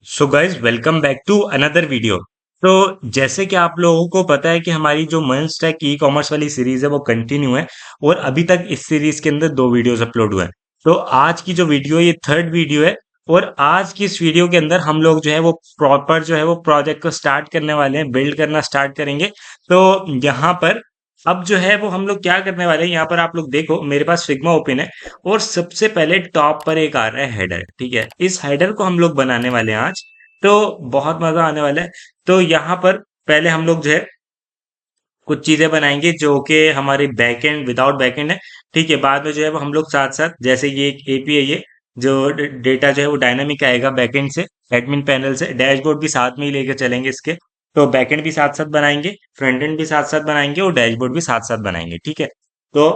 So guys welcome back to another video. तो जैसे कि आप लोगों को पता है कि हमारी जो मंच टेक ई कॉमर्स वाली सीरीज है वो कंटिन्यू है और अभी तक इस सीरीज के अंदर दो वीडियोस अपलोड हुए हैं। तो आज की जो वीडियो है ये थर्ड वीडियो है और आज की इस वीडियो के अंदर हम लोग जो है वो प्रॉपर जो है वो प्रोजेक्ट को स्टार्ट करने वाले हैं, बिल्ड करना स्टार्ट करेंगे। तो यहाँ पर अब जो है वो हम लोग क्या करने वाले हैं, यहाँ पर आप लोग देखो मेरे पास फिग्मा ओपन है और सबसे पहले टॉप पर एक आ रहा है हेडर। ठीक है, इस हेडर को हम लोग बनाने वाले हैं आज। तो बहुत मजा आने वाला है। तो यहाँ पर पहले हम लोग जो है कुछ चीजें बनाएंगे जो कि हमारे बैकएंड विदाउट बैकएंड है। ठीक है, बाद में जो है वो हम लोग साथ साथ जैसे ये एक एपीआई है जो डेटा जो है वो डायनामिक आएगा बैकएंड से, एडमिन पैनल से, डैशबोर्ड भी साथ में ही लेकर चलेंगे इसके। तो बैकएंड भी साथ साथ बनाएंगे, फ्रंट एंड भी साथ साथ बनाएंगे और डैशबोर्ड भी साथ साथ बनाएंगे। ठीक है, तो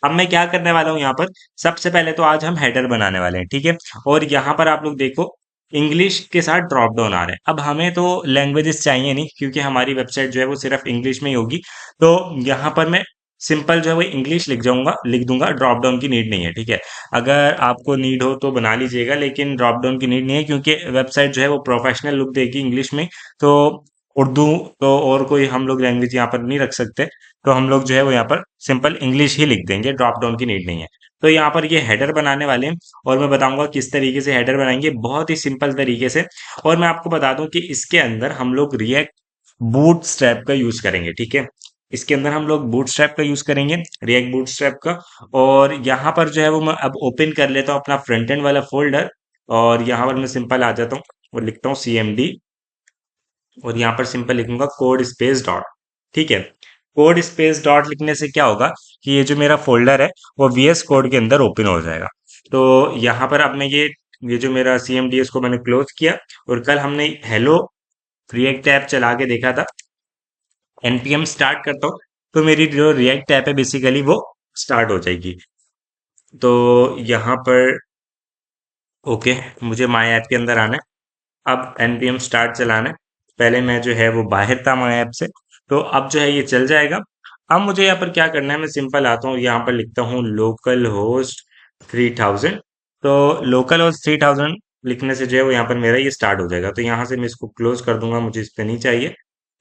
अब मैं क्या करने वाला हूँ यहाँ पर, सबसे पहले तो आज हम हेडर बनाने वाले हैं। ठीक है, और यहाँ पर आप लोग देखो इंग्लिश के साथ ड्रॉप डाउन आ रहा है। अब हमें तो लैंग्वेजेस चाहिए नहीं क्योंकि हमारी वेबसाइट जो है वो सिर्फ इंग्लिश में ही होगी। तो यहाँ पर मैं सिंपल जो है वो इंग्लिश लिख दूंगा, ड्रॉप डाउन की नीड नहीं है। ठीक है, अगर आपको नीड हो तो बना लीजिएगा, लेकिन ड्रॉप डाउन की नीड नहीं है क्योंकि वेबसाइट जो है वो प्रोफेशनल लुक देगी इंग्लिश में। तो उर्दू तो और कोई हम लोग लैंग्वेज यहाँ पर नहीं रख सकते। तो हम लोग जो है वो यहाँ पर सिंपल इंग्लिश ही लिख देंगे, ड्रॉप डाउन की नीड नहीं है। तो यहाँ पर ये हेडर बनाने वाले हैं और मैं बताऊंगा किस तरीके से हेडर बनाएंगे, बहुत ही सिंपल तरीके से। और मैं आपको बता दूं कि इसके अंदर हम लोग रिएक्ट बूटस्ट्रैप का यूज करेंगे। ठीक है, इसके अंदर हम लोग बूटस्ट्रैप का यूज करेंगे, रिएक्ट बूटस्ट्रैप का। और यहाँ पर जो है वो मैं अब ओपन कर लेता हूँ अपना फ्रंट एंड वाला फोल्डर और यहाँ पर मैं सिंपल आ जाता हूँ और लिखता हूँ CMD और यहाँ पर सिंपल लिखूंगा कोड स्पेस डॉट। ठीक है, कोड स्पेस डॉट लिखने से क्या होगा कि ये जो मेरा फोल्डर है वो VS कोड के अंदर ओपन हो जाएगा। तो यहाँ पर अब मैं ये जो मेरा CMD इसको मैंने क्लोज किया और कल हमने हेलो रिएक्ट ऐप चला के देखा था। npm स्टार्ट करता हूँ तो मेरी जो रिएक्ट ऐप है बेसिकली वो स्टार्ट हो जाएगी। तो यहाँ पर ओके, मुझे माई ऐप के अंदर आना है, अब npm स्टार्ट चलाना है। पहले मैं जो है वो बाहर था माई ऐप से, तो अब जो है ये चल जाएगा। अब मुझे यहाँ पर क्या करना है, मैं सिंपल आता हूँ यहाँ पर लिखता हूँ लोकल होस्ट 3000। तो लोकल होस्ट 3000 लिखने से जो है वो यहाँ पर मेरा ये स्टार्ट हो जाएगा। तो यहाँ से मैं इसको क्लोज कर दूंगा, मुझे इस पे नहीं चाहिए।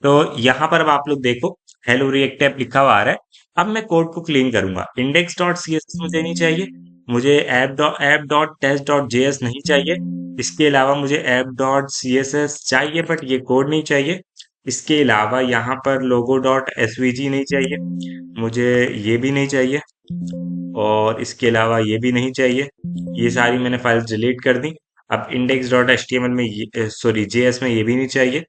तो यहाँ पर अब आप लोग देखो हेलो रिएक्ट ऐप लिखा हुआ आ रहा है। अब मैं कोड को क्लीन करूंगा, इंडेक्स डॉट सी एस मुझे नहीं चाहिए, मुझे app dot test dot JS नहीं चाहिए। इसके अलावा मुझे ऐप डॉट CSS चाहिए बट ये कोड नहीं चाहिए। इसके अलावा यहाँ पर लोगो डॉट SVG नहीं चाहिए, मुझे ये भी नहीं चाहिए। और इसके अलावा ये भी नहीं चाहिए। ये सारी मैंने फाइल्स डिलीट कर दी। अब इंडेक्स डॉट HTML में ये सॉरी JS में ये भी नहीं चाहिए,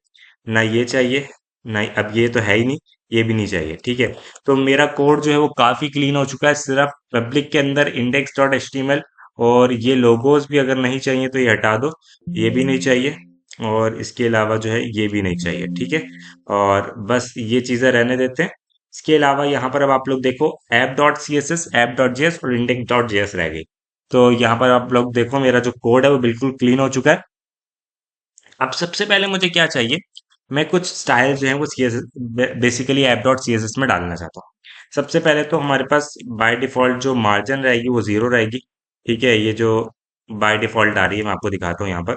ना ये चाहिए, ना अब ये तो है ही नहीं, ये भी नहीं चाहिए। ठीक है, तो मेरा कोड जो है वो काफी क्लीन हो चुका है। सिर्फ पब्लिक के अंदर इंडेक्स डॉट HTML और ये लोगोज भी अगर नहीं चाहिए तो ये हटा दो, ये भी नहीं चाहिए। और इसके अलावा जो है ये भी नहीं चाहिए। ठीक है, और बस ये चीजें रहने देते हैं। इसके अलावा यहाँ पर अब आप लोग देखो app dot CSS, app dot JS और इंडेक्स डॉट JS रह गई। तो यहाँ पर आप लोग देखो मेरा जो कोड है वो बिल्कुल क्लीन हो चुका है। अब सबसे पहले मुझे क्या चाहिए, मैं कुछ स्टाइल जो है वो CSS basically app dot CSS में डालना चाहता हूँ। सबसे पहले तो हमारे पास बाय डिफॉल्ट जो मार्जिन रहेगी वो 0 रहेगी। ठीक है, ये जो बाय डिफॉल्ट आ रही है मैं आपको दिखाता हूँ यहाँ पर।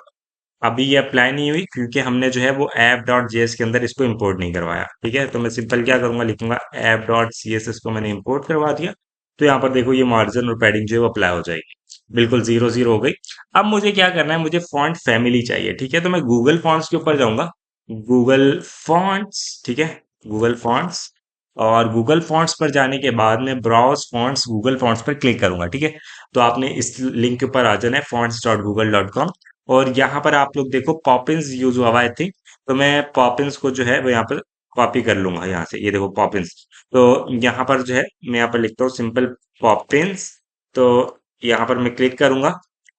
अभी ये अप्लाई नहीं हुई क्योंकि हमने जो है वो ऐप डॉट JS के अंदर इसको इंपोर्ट नहीं करवाया। ठीक है, तो मैं सिंपल क्या करूंगा, लिखूंगा ऐप डॉट CSS को मैंने इंपोर्ट करवा दिया। तो यहाँ पर देखो ये मार्जिन और पैडिंग जो है वो अप्लाई हो जाएगी, बिल्कुल 0 0 हो गई। अब मुझे क्या करना है, मुझे फॉन्ट फैमिली चाहिए। ठीक है, तो मैं गूगल फॉन्ट्स के ऊपर जाऊंगा, गूगल फॉन्ट्स। ठीक है, गूगल फॉन्ट्स, और गूगल फॉन्ट्स पर जाने के बाद में ब्राउज फॉन्ट्स गूगल फॉन्ट्स पर क्लिक करूंगा। ठीक है, तो आपने इस लिंक के ऊपर आ जाना है fonts.google.com। और यहाँ पर आप लोग देखो पॉपिंस यूज हुआ हुआ आई थिंक, तो मैं पॉपिंस को जो है वो यहाँ पर कॉपी कर लूंगा यहाँ से। ये देखो पॉपिंस, तो यहाँ पर जो है मैं यहाँ पर लिखता हूँ सिंपल पॉपिंस। तो यहाँ पर मैं क्लिक करूंगा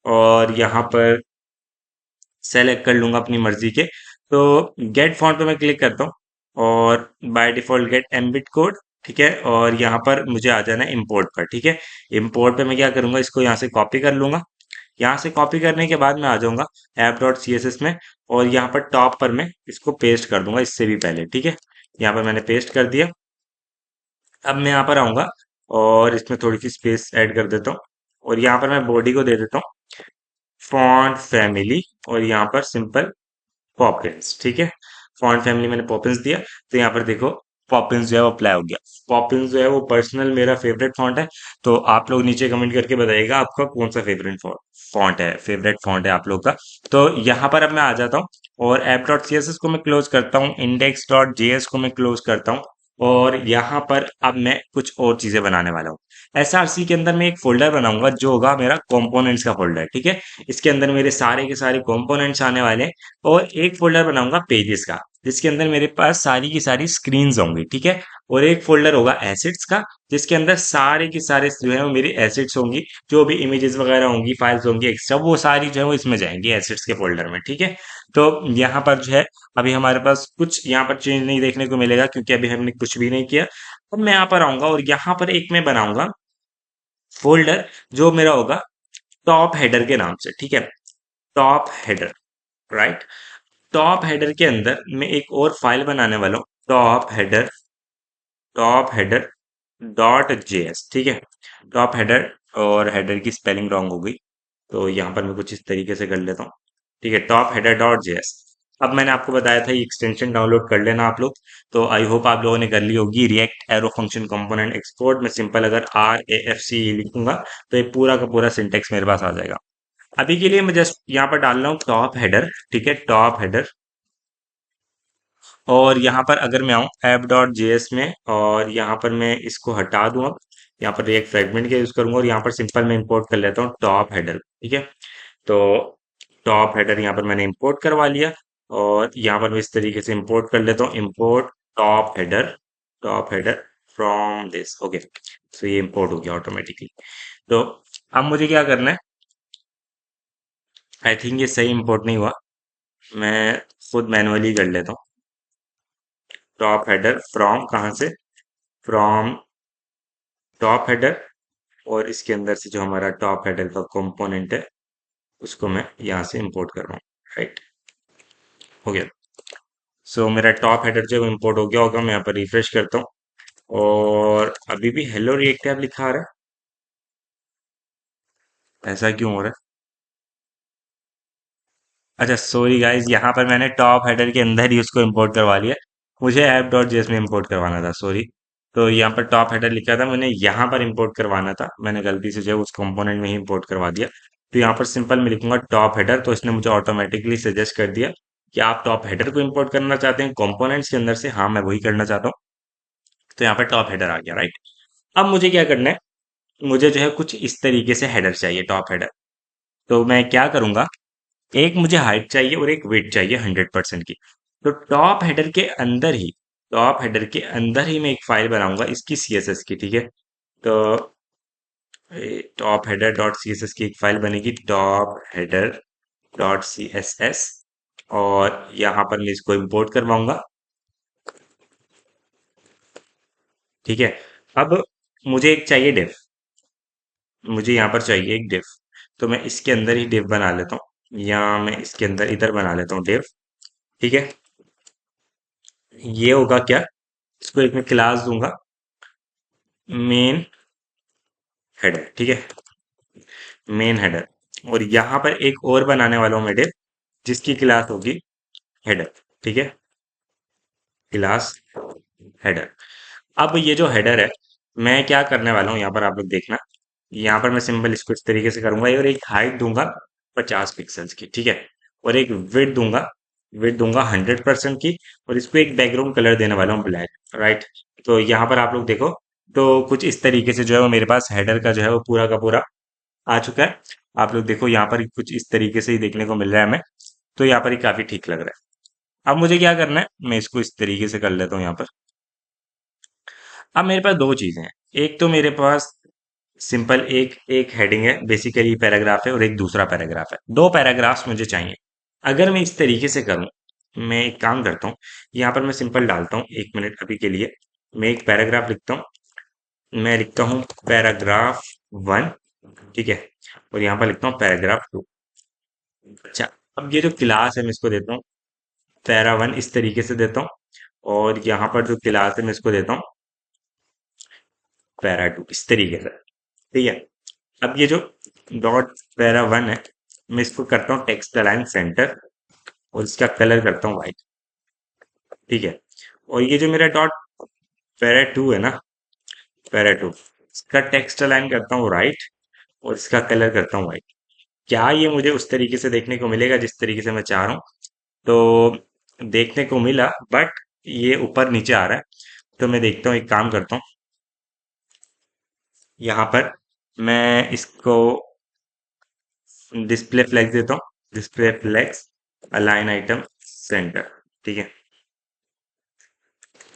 और यहाँ पर सेलेक्ट कर लूंगा अपनी मर्जी के। तो गेट फॉन्ट पे मैं क्लिक करता हूँ और बाय डिफॉल्ट गेट एम्बिट कोड। ठीक है, और यहाँ पर मुझे आ जाना है इम्पोर्ट पर। ठीक है, इम्पोर्ट पे मैं क्या करूंगा, इसको यहाँ से कॉपी कर लूंगा। यहाँ से कॉपी करने के बाद मैं आ जाऊंगा ऐप डॉट CSS में और यहाँ पर टॉप पर मैं इसको पेस्ट कर दूंगा इससे भी पहले। ठीक है, यहाँ पर मैंने पेस्ट कर दिया। अब मैं यहाँ पर आऊंगा और इसमें थोड़ी सी स्पेस ऐड कर देता हूँ और यहाँ पर मैं बॉडी को दे देता हूँ फॉन्ट फैमिली और यहाँ पर सिंपल पॉपिंस, ठीक है। फॉन्ट फैमिली मैंने पॉपिंस दिया, तो यहाँ पर देखो पॉपिंस जो है वो अप्लाई हो गया। पॉपिंस जो है वो पर्सनल मेरा फेवरेट फॉन्ट है। तो आप लोग नीचे कमेंट करके बताइएगा आपका कौन सा फेवरेट फॉन्ट है, फेवरेट फॉन्ट है आप लोग का। तो यहाँ पर अब मैं आ जाता हूँ और app dot C S S को मैं क्लोज करता हूँ, इंडेक्स डॉट जे एस को मैं क्लोज करता हूँ। और यहाँ पर अब मैं कुछ और चीजें बनाने वाला हूँ। एसआरसी के अंदर मैं एक फोल्डर बनाऊंगा जो होगा मेरा कंपोनेंट्स का फोल्डर, ठीक है। इसके अंदर मेरे सारे के सारे कंपोनेंट्स आने वाले हैं। और एक फोल्डर बनाऊंगा पेजेस का, जिसके अंदर मेरे पास सारी की सारी स्क्रीन्स होंगी, ठीक है। और एक फोल्डर होगा एसेट्स का, जिसके अंदर सारे के सारे जो है वो मेरी एसेट्स होंगी। जो भी इमेजेस वगैरह होंगी, फाइल्स होंगी एक्स्ट्रा, वो सारी जो है वो इसमें जाएंगी एसेट्स के फोल्डर में, ठीक है। तो यहाँ पर जो है अभी हमारे पास कुछ यहाँ पर चेंज नहीं देखने को मिलेगा, क्योंकि अभी हमने कुछ भी नहीं किया। अब मैं यहाँ पर आऊंगा और यहाँ पर एक मैं बनाऊंगा फोल्डर जो मेरा होगा टॉप हेडर के नाम से, ठीक है। Top header, right. Top header के अंदर मैं एक और फाइल बनाने वाला हूँ, टॉप हेडर डॉट जेएस, ठीक है। टॉप हेडर, और हेडर की स्पेलिंग रॉन्ग हो गई, तो यहाँ पर मैं कुछ इस तरीके से कर लेता हूँ, ठीक है। Top header dot JS. अब मैंने आपको बताया था ये एक्सटेंशन डाउनलोड कर लेना आप लोग। तो आई होप आप लोगों ने कर ली होगी। React arrow function component export में सिंपल अगर RAFC लिखूंगा तो ये पूरा का पूरा सिंटेक्स मेरे पास आ जाएगा। अभी के लिए मैं जस्ट यहाँ पर डाल रहा हूँ टॉप हेडर, ठीक है, टॉप हेडर। और यहाँ पर अगर मैं आऊँ ऐप डॉट जेएस में और यहाँ पर मैं इसको हटा दूँ, अब यहाँ पर एक फ्रेगमेंट का यूज करूंगा और यहाँ पर सिंपल मैं इंपोर्ट कर लेता हूँ टॉप हेडर, ठीक है। तो टॉप हेडर यहाँ पर मैंने इंपोर्ट करवा लिया। और यहाँ पर मैं इस तरीके से इंपोर्ट कर लेता हूँ, import top header from this, okay. तो ये इंपोर्ट हो गया ऑटोमेटिकली। तो अब मुझे क्या करना है, आई थिंक ये सही इंपोर्ट नहीं हुआ, मैं खुद मैनुअली कर लेता हूँ। टॉप हेडर फ्रॉम कहाँ से, फ्रॉम टॉप हेडर, और इसके अंदर से जो हमारा टॉप हेडर का कंपोनेंट है उसको मैं यहाँ से इंपोर्ट कर रहा हूँ, राइट। हो गया। सो मेरा टॉप हेडर जो इंपोर्ट हो गया होगा, मैं यहाँ पर रिफ्रेश करता हूँ और अभी भी हेलो रिएक्ट ऐप लिखा आ रहा है, ऐसा क्यों हो रहा है? अच्छा सॉरी गाइज, यहाँ पर मैंने टॉप हेडर के अंदर ही उसको इंपोर्ट करवा लिया। मुझे ऐप डॉट जेएस में इंपोर्ट करवाना था, सॉरी। तो यहाँ पर टॉप हेडर लिखा था, मैंने यहाँ पर इंपोर्ट करवाना था, मैंने गलती से जो है उस कंपोनेंट में ही इंपोर्ट करवा दिया। तो यहाँ पर सिंपल मैं लिखूंगा टॉप हेडर, तो इसने मुझे ऑटोमेटिकली सजेस्ट कर दिया कि आप टॉप हेडर को इंपोर्ट करना चाहते हैं कंपोनेंट्स के अंदर से। हाँ, मैं वही करना चाहता हूँ। तो यहाँ पर टॉप हेडर आ गया, राइट। अब मुझे क्या करना है, मुझे जो है कुछ इस तरीके से हेडर चाहिए, टॉप हेडर। तो मैं क्या करूंगा, एक मुझे हाइट चाहिए और एक वेट चाहिए 100% की। तो टॉप हेडर के अंदर ही मैं एक फाइल बनाऊंगा इसकी CSS की, ठीक है। तो top header dot C S S की एक फाइल बनेगी, top header dot C S S. और यहाँ पर मैं इसको इंपोर्ट करवाऊंगा, ठीक है। अब मुझे एक चाहिए डिफ, मुझे यहाँ पर चाहिए एक डिफ। तो मैं इसके अंदर ही डिफ बना लेता हूँ, या मैं इसके अंदर इधर बना लेता हूँ डिफ, ठीक है। ये होगा क्या, इसको एक मैं क्लास दूंगा मेन हेडर, ठीक है, मेन हेडर। और यहाँ पर एक और बनाने वाला हूँ मैं डिफ, जिसकी क्लास होगी हेडर, ठीक है, क्लास हेडर। अब ये जो हेडर है, मैं क्या करने वाला हूँ यहाँ पर आप लोग देखना। यहाँ पर मैं सिंपल इसको इस तरीके से करूंगा और एक हाइट दूंगा 50 पिक्सल्स की, ठीक है। और एक विड्थ दूंगा 100% की। और इसको एक बैकग्राउंड कलर देने वाला हूँ ब्लैक, राइट। तो यहाँ पर आप लोग देखो, तो कुछ इस तरीके से जो है वो मेरे पास हेडर का जो है वो पूरा का पूरा आ चुका है। आप लोग देखो यहाँ पर कुछ इस तरीके से ही देखने को मिल रहा है हमें। तो यहाँ पर ही काफी ठीक लग रहा है। अब मुझे क्या करना है, मैं इसको इस तरीके से कर लेता हूँ यहाँ पर। अब मेरे पास दो चीजें हैं, एक तो मेरे पास सिंपल एक एक हेडिंग है, बेसिकली पैराग्राफ है, और एक दूसरा पैराग्राफ है। दो पैराग्राफ्स मुझे चाहिए। अगर मैं इस तरीके से करूं, मैं एक काम करता हूँ, यहाँ पर मैं सिंपल डालता हूँ, 1 मिनट अभी के लिए मैं एक पैराग्राफ लिखता हूँ। मैं लिखता हूँ पैराग्राफ 1, ठीक है। और यहाँ पर लिखता हूँ पैराग्राफ 2। अच्छा, अब ये जो क्लास है मैं इसको देता हूँ पैरा 1, इस तरीके से देता हूँ। और यहाँ पर जो क्लास है मैं इसको देता हूँ पैरा 2, इस तरीके से, ठीक है। अब ये जो डॉट पैरा 1 है, मैं इसको करता हूँ टेक्स्ट अलाइन सेंटर और इसका कलर करता हूँ व्हाइट। ठीक है। और ये जो मेरा डॉट पैरा टू है ना, पैरा टू, इसका टेक्स्ट अलाइन करता हूँ राइट और इसका कलर करता हूँ व्हाइट। क्या ये मुझे उस तरीके से देखने को मिलेगा जिस तरीके से मैं चाह रहा हूँ? तो देखने को मिला, बट ये ऊपर नीचे आ रहा है। तो मैं देखता हूँ, एक काम करता हूँ, यहाँ पर मैं इसको डिस्प्ले फ्लेक्स देता हूँ। Display flex align item centre. ठीक है।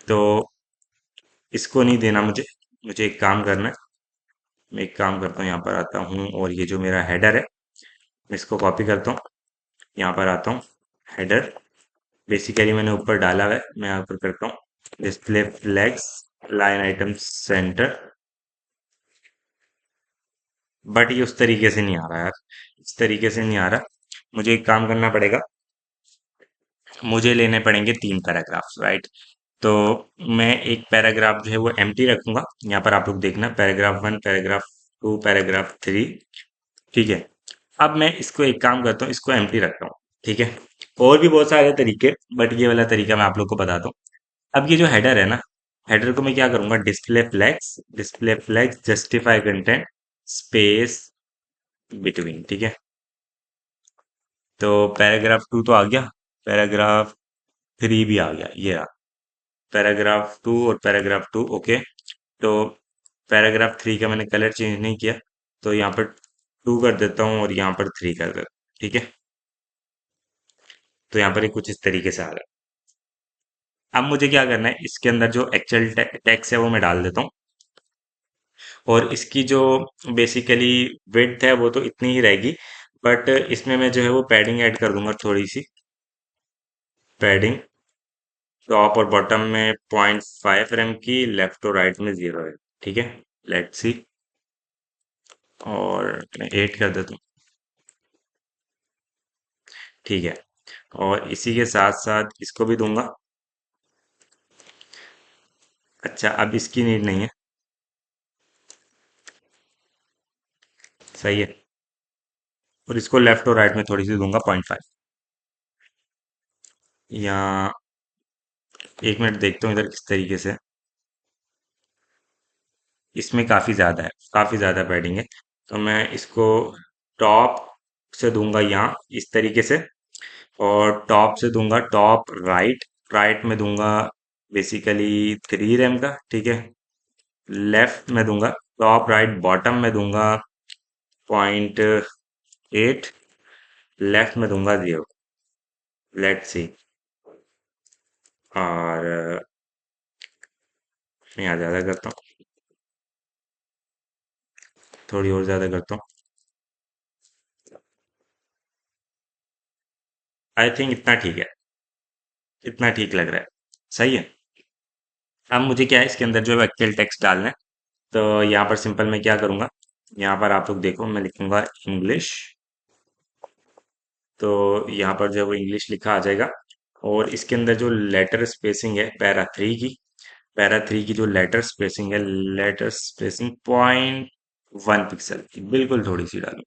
तो इसको नहीं देना मुझे, मुझे एक काम करना है। मैं एक काम करता हूँ, यहाँ पर आता हूँ और ये जो मेरा हेडर है, मैं इसको कॉपी करता हूँ। यहाँ पर आता हूँ, हेडर बेसिकली मैंने ऊपर डाला हुआ है, मैं यहाँ पर करता हूँ display flex line item centre. But ये उस तरीके से नहीं आ रहा यार, इस तरीके से नहीं आ रहा। मुझे एक काम करना पड़ेगा, मुझे लेने पड़ेंगे 3 पैराग्राफ, राइट? तो मैं एक पैराग्राफ जो है वो एम्प्टी रखूंगा। यहाँ पर आप लोग देखना, पैराग्राफ 1, पैराग्राफ 2, पैराग्राफ 3। ठीक है। अब मैं इसको एक काम करता हूँ, इसको एम्प्टी रखता हूँ। ठीक है। और भी बहुत सारे तरीके, बट ये वाला तरीका मैं आप लोग को बताता हूँ। अब ये जो हेडर है ना, हेडर को मैं क्या करूंगा, display flex justify content space between. ठीक है। तो पैराग्राफ 2 तो आ गया, पैराग्राफ 3 भी आ गया, ये रहा पैराग्राफ 2 और पैराग्राफ 2। ओके। तो पैराग्राफ 3 का मैंने कलर चेंज नहीं किया, तो यहाँ पर 2 कर देता हूँ और यहाँ पर 3 कर देता हूँ। ठीक है। तो यहाँ पर ये कुछ इस तरीके से आ रहा है। अब मुझे क्या करना है, इसके अंदर जो एक्चुअल टेक्स्ट है वो मैं डाल देता हूँ। और इसकी जो बेसिकली विड्थ है वो तो इतनी ही रहेगी, बट इसमें मैं जो है वो पैडिंग ऐड कर दूंगा, थोड़ी सी पैडिंग। टॉप और बॉटम में 0.5 mm की, लेफ्ट और राइट में 0 है। ठीक है। Let's see. और मैं 8 कर देता हूँ। ठीक है। और इसी के साथ साथ इसको भी दूंगा। अच्छा, अब इसकी नीड नहीं है। सही है। और इसको लेफ्ट और राइट में थोड़ी सी दूंगा, 0.5। या एक मिनट देखता हूँ इधर किस तरीके से। इसमें काफ़ी ज़्यादा है, काफ़ी ज़्यादा पैडिंग है। तो मैं इसको टॉप से दूंगा यहाँ इस तरीके से, और टॉप से दूंगा टॉप राइट, राइट में दूंगा बेसिकली 3 rem का। ठीक है। लेफ्ट में दूंगा टॉप राइट, बॉटम में दूंगा 0.8, लेफ्ट में दूंगा 0। Let's see. और मैं यहाँ ज़्यादा करता हूँ, थोड़ी और ज़्यादा करता हूँ। आई थिंक इतना ठीक है, इतना ठीक लग रहा है। सही है। अब मुझे क्या है, इसके अंदर जो है एक्चुअल टेक्स्ट डालना है। तो यहाँ पर सिंपल मैं क्या करूँगा, यहाँ पर आप लोग देखो, मैं लिखूंगा इंग्लिश। तो यहाँ पर जो है वो इंग्लिश लिखा आ जाएगा। और इसके अंदर जो लेटर स्पेसिंग है पैरा 3 की जो लेटर स्पेसिंग है, लेटर स्पेसिंग 0.1 पिक्सल की, बिल्कुल थोड़ी सी डालू।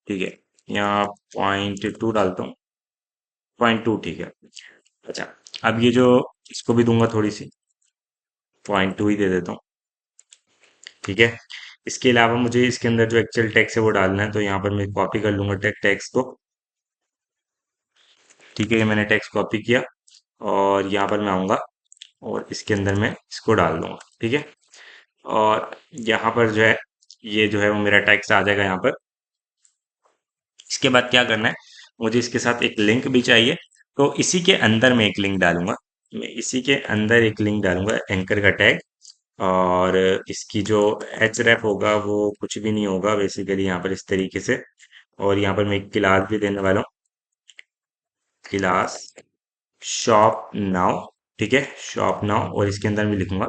ठीक है। यहाँ 0.2 डालता हूँ, 0.2। ठीक है। अच्छा, अब ये जो, इसको भी दूंगा थोड़ी सी, 0.2 ही दे देता हूँ। ठीक है। इसके अलावा मुझे इसके अंदर जो एक्चुअल टेक्स्ट है वो डालना है, तो यहाँ पर मैं कॉपी कर लूंगा टेक्स्ट को। ठीक है, ये मैंने टेक्स्ट कॉपी किया और यहाँ पर मैं आऊँगा और इसके अंदर मैं इसको डाल दूंगा। ठीक है। और यहाँ पर जो है, ये जो है वो मेरा टेक्स्ट आ जाएगा यहाँ पर। इसके बाद क्या करना है, मुझे इसके साथ एक लिंक भी चाहिए। तो इसी के अंदर मैं एक लिंक डालूंगा, मैं इसी के अंदर एक लिंक डालूंगा, एंकर का टैग। और इसकी जो एच रेफ होगा वो कुछ भी नहीं होगा बेसिकली, यहाँ पर इस तरीके से। और यहाँ पर मैं एक क्लास भी देने वाला हूँ, क्लास शॉप नाउ। ठीक है, शॉप नाउ। और इसके अंदर मैं लिखूंगा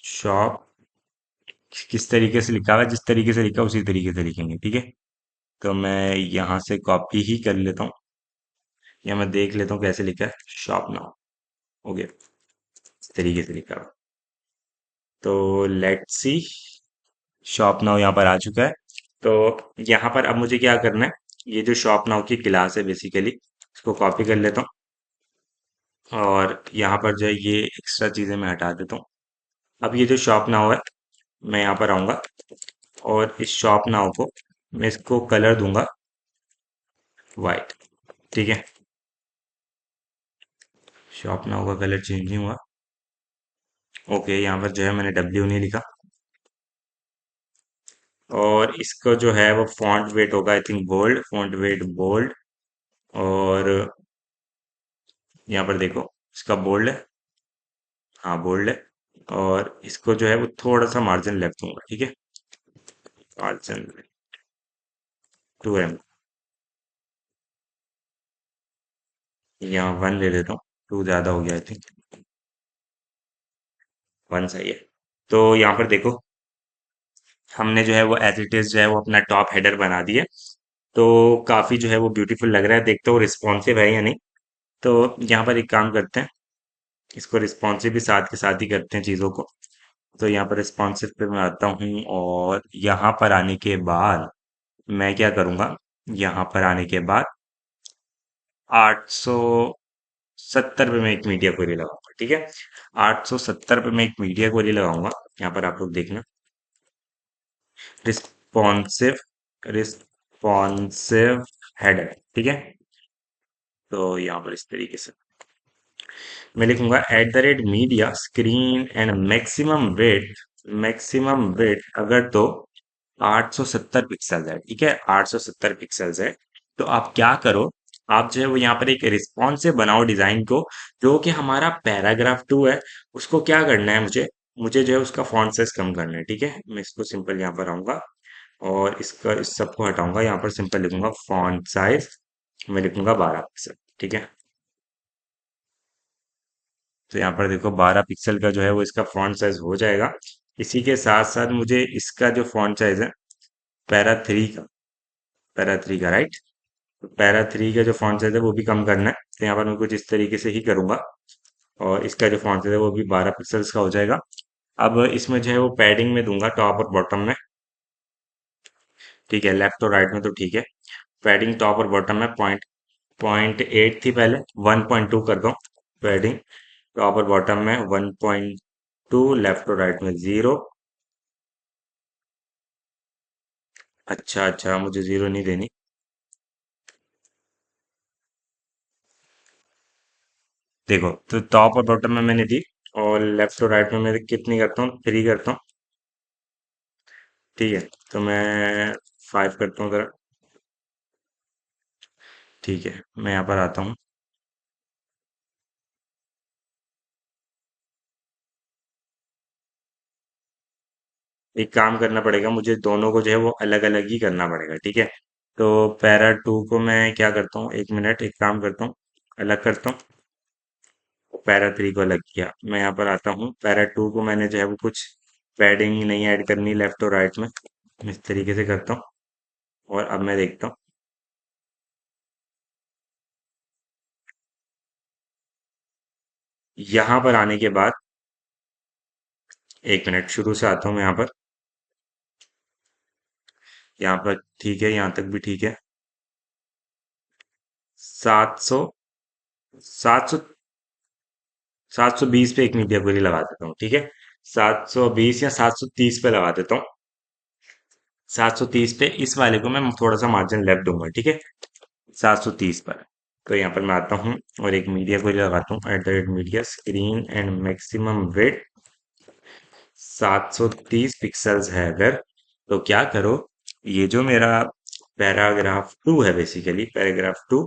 शॉप, किस तरीके से लिखा हुआ है, जिस तरीके से लिखा है उसी तरीके से लिखेंगे। ठीक है। तो मैं यहाँ से कॉपी ही कर लेता हूँ, या मैं देख लेता हूँ कैसे लिखा है, शॉप नाउ। ओके, इस तरीके से लिखा हुआ। तो लेट्स सी, शॉप नाउ यहाँ पर आ चुका है। तो यहाँ पर अब मुझे क्या करना है, ये जो शॉप नाउ की क्लास है बेसिकली, इसको कॉपी कर लेता हूँ और यहाँ पर जो है ये एक्स्ट्रा चीजें मैं हटा देता हूँ। अब ये जो शॉप नाउ है, मैं यहाँ पर आऊंगा और इस शॉप नाउ को मैं इसको कलर दूंगा वाइट। ठीक है, शॉप नाउ का कलर चेंज नहीं हुआ। ओके, यहाँ पर जो है मैंने डब्ल्यू नहीं लिखा और इसका जो है वो फॉन्ट वेट होगा I think bold, font weight bold. और यहाँ पर देखो इसका बोल्ड है, हाँ बोल्ड है। और इसको जो है वो थोड़ा सा मार्जिन लेफ्ट दूंगा, ठीक है, मार्जिन 2 mm, यहाँ 1 ले लेता हूँ, 2 ज्यादा हो गया आई थिंक, 1 सही है। तो यहाँ पर देखो हमने जो है वो एज इट इज जो है वो अपना टॉप हेडर बना दिया। तो काफी जो है वो ब्यूटीफुल लग रहा है, देखते हो रिस्पॉन्सिव है या नहीं। तो यहाँ पर एक काम करते हैं, इसको रिस्पॉन्सिव भी साथ के साथ ही करते हैं चीजों को। तो यहाँ पर रिस्पॉन्सिव पे मैं आता हूँ और यहाँ पर आने के बाद मैं क्या करूँगा, यहाँ पर आने के बाद 870 पे मैं एक मीडिया क्वेरी लगाऊंगा, ठीक है। 870 पे मैं एक मीडिया क्वेरी लगाऊंगा। यहाँ पर आप लोग देखना, रिस्पॉन्सिव, रिस्पॉन्सिव हेडर, ठीक है। तो यहाँ पर इस तरीके से मैं लिखूंगा @media screen and maximum weight अगर तो 870 पिक्सल है, ठीक है, 870 पिक्सल्स है। तो आप क्या करो, आप जो है वो यहाँ पर एक रिस्पॉन्सिव बनाओ डिजाइन को, जो कि हमारा पैराग्राफ 2 है। उसको क्या करना है, मुझे मुझे जो है उसका फॉन्ट साइज कम करना है, ठीक है। मैं इसको सिंपल यहाँ पर आऊंगा और इसका इस सबको हटाऊंगा, यहाँ पर सिंपल लिखूंगा फॉन्ट साइज, मैं लिखूंगा 12 पिक्सल, ठीक है। तो यहाँ पर देखो 12 पिक्सल का जो है वो इसका फॉन्ट साइज हो जाएगा। इसी के साथ साथ मुझे इसका जो फॉन्ट साइज है पैरा थ्री का, पैरा थ्री का राइट, तो पैरा थ्री का जो फॉन्ट साइज है वो भी कम करना है। तो यहाँ पर मैं कुछ इस तरीके से ही करूंगा और इसका जो फॉन्ट साइज है वो भी 12 पिक्सल्स का हो जाएगा। अब इसमें जो है वो पैडिंग में दूंगा टॉप और बॉटम में, ठीक है, लेफ्ट और राइट में तो ठीक है। पैडिंग टॉप और बॉटम में 0.8 थी पहले, 1.2 कर दो पैडिंग टॉप और बॉटम में, 1.2, लेफ्ट और राइट में 0। अच्छा अच्छा, मुझे 0 नहीं देनी। देखो तो टॉप और बॉटम में मैंने दी और लेफ्ट और राइट में मैं कितनी करता हूँ, 3 करता हूँ, ठीक है। तो मैं 5 करता हूँ जरा, ठीक है। मैं यहाँ पर आता हूँ, एक काम करना पड़ेगा मुझे, दोनों को जो है वो अलग अलग ही करना पड़ेगा, ठीक है। तो पैरा 2 को मैं क्या करता हूँ, 1 मिनट, एक काम करता हूँ, अलग करता हूँ। पैरा 3 को अलग किया, मैं यहाँ पर आता हूँ। पैरा 2 को मैंने जो है वो कुछ पैडिंग नहीं ऐड करनी लेफ्ट और राइट में, इस तरीके से करता हूँ। और अब मैं देखता हूँ, यहाँ पर आने के बाद 1 मिनट, शुरू से आता हूँ मैं यहाँ पर। यहाँ पर ठीक है, यहाँ तक भी ठीक है। 700, 700, 720 पे एक मीडिया क्वेरी लगा देता हूँ, ठीक है। 720 या 730 पे लगा देता हूँ। 730 पे इस वाले को मैं थोड़ा सा मार्जिन लेफ्ट दूंगा, ठीक है, 730 पर। तो यहाँ पर मैं आता हूँ और एक मीडिया क्वेरी लगाता हूँ, @media screen and maximum weight 730 pixels है अगर, तो क्या करो, ये जो मेरा पैराग्राफ 2 है, बेसिकली पैराग्राफ 2,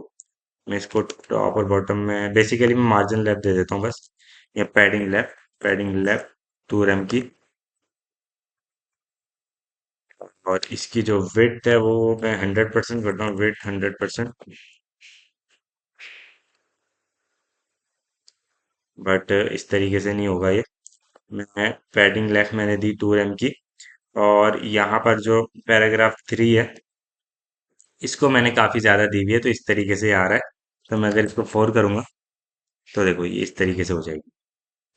मैं इसको टॉप और बॉटम में बेसिकली मैं मार्जिन लेफ्ट दे देता हूँ बस, या padding left, padding left 2 mm की। और इसकी जो विड्थ है वो मैं 100% करता हूँ, विड्थ 100%। बट इस तरीके से नहीं होगा ये। मैं पैडिंग लेफ्ट मैंने दी 2 mm की। और यहाँ पर जो पैराग्राफ 3 है, इसको मैंने काफी ज्यादा दी हुई है, तो इस तरीके से आ रहा है। तो मैं अगर इसको 4 करूंगा तो देखो ये इस तरीके से हो जाएगी,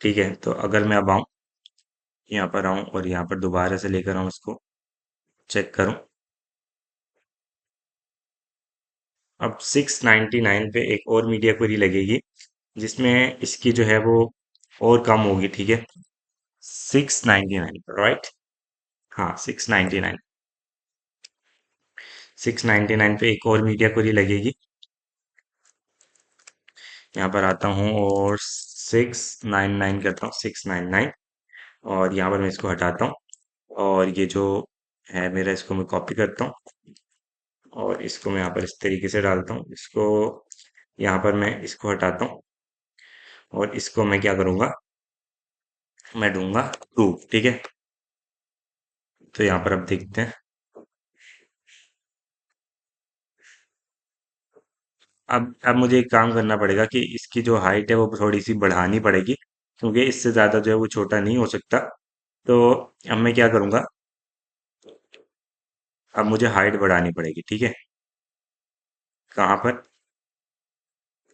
ठीक है। तो अगर मैं अब आऊं, यहाँ पर आऊं और यहाँ पर दोबारा से लेकर आऊं, इसको चेक करूं, अब 699 पे एक और मीडिया क्वेरी लगेगी, जिसमें इसकी जो है वो और कम होगी, ठीक है। 699, राइट। हाँ, 699। 699 पे एक और मीडिया क्वेरी लगेगी। यहाँ पर आता हूँ और 699 करता हूँ, 699। और यहाँ पर मैं इसको हटाता हूँ, और ये जो है मेरा, इसको मैं कॉपी करता हूँ, और इसको मैं यहाँ पर इस तरीके से डालता हूँ। इसको यहाँ पर मैं इसको हटाता हूँ, और इसको मैं क्या करूँगा, मैं दूंगा 2, ठीक है। तो यहाँ पर अब देखते हैं। अब मुझे एक काम करना पड़ेगा कि इसकी जो हाइट है वो थोड़ी सी बढ़ानी पड़ेगी, क्योंकि इससे ज़्यादा जो है वो छोटा नहीं हो सकता। तो अब मैं क्या करूँगा, अब मुझे हाइट बढ़ानी पड़ेगी, ठीक है। कहाँ पर?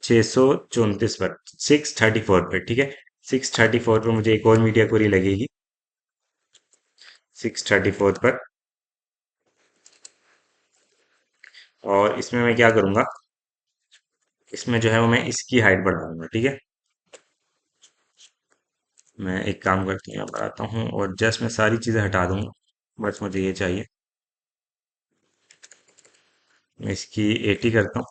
634 पर, 634 पर, ठीक है। 634 पर मुझे एक और मीडिया क्वेरी लगेगी, 634 पर। और इसमें मैं क्या करूँगा, इसमें जो है वो मैं इसकी हाइट बढ़ा दूंगा, ठीक है। मैं एक काम करता हूँ, यहाँ पर आता हूँ और जस्ट मैं सारी चीज़ें हटा दूंगा, बस मुझे ये चाहिए। मैं इसकी 80 करता हूँ।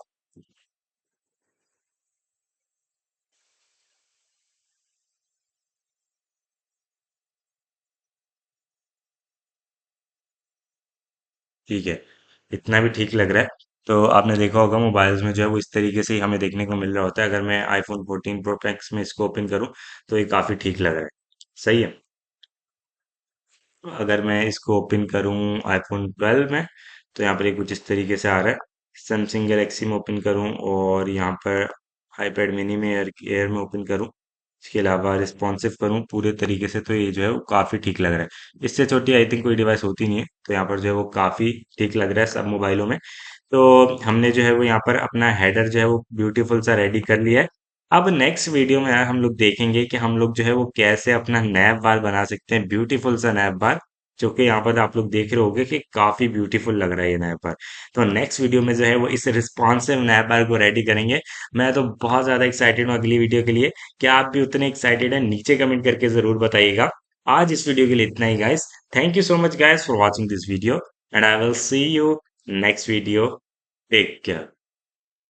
ठीक है, इतना भी ठीक लग रहा है। तो आपने देखा होगा मोबाइल्स में जो है वो इस तरीके से ही हमें देखने को मिल रहा होता है। अगर मैं आईफोन 14 प्रो मैक्स में इसको ओपन करूँ, तो ये काफ़ी ठीक लग रहा है। सही है। अगर मैं इसको ओपन करूँ आईफोन 12 में, तो यहाँ पर ये कुछ इस तरीके से आ रहा है। सैमसंग गैलेक्सी में ओपन करूँ, और यहाँ पर आईपैड मिनी में, एयर में ओपन करूँ, इसके अलावा रिस्पॉन्सिव करूँ पूरे तरीके से, तो ये जो है वो काफ़ी ठीक लग रहा है। इससे छोटी आई थिंक कोई डिवाइस होती नहीं है। तो यहाँ पर जो है वो काफ़ी ठीक लग रहा है सब मोबाइलों में। तो हमने जो है वो यहाँ पर अपना हेडर जो है वो ब्यूटीफुल सा रेडी कर लिया है। अब नेक्स्ट वीडियो में यार हम लोग देखेंगे कि हम लोग जो है वो कैसे अपना नैप बार बना सकते हैं, ब्यूटीफुल सा नैप बार, जो कि यहाँ पर आप लोग देख रहे होंगे कि काफी ब्यूटीफुल लग रहा है ये नैप बार। तो नेक्स्ट वीडियो में जो है वो इस रिस्पॉन्सिव नैप बार को रेडी करेंगे। मैं तो बहुत ज्यादा एक्साइटेड हूँ अगली वीडियो के लिए। क्या आप भी उतने एक्साइटेड हैं? नीचे कमेंट करके जरूर बताइएगा। आज इस वीडियो के लिए इतना ही guys. Thank you so much guys for watching this video, and I will see you next video. Take care.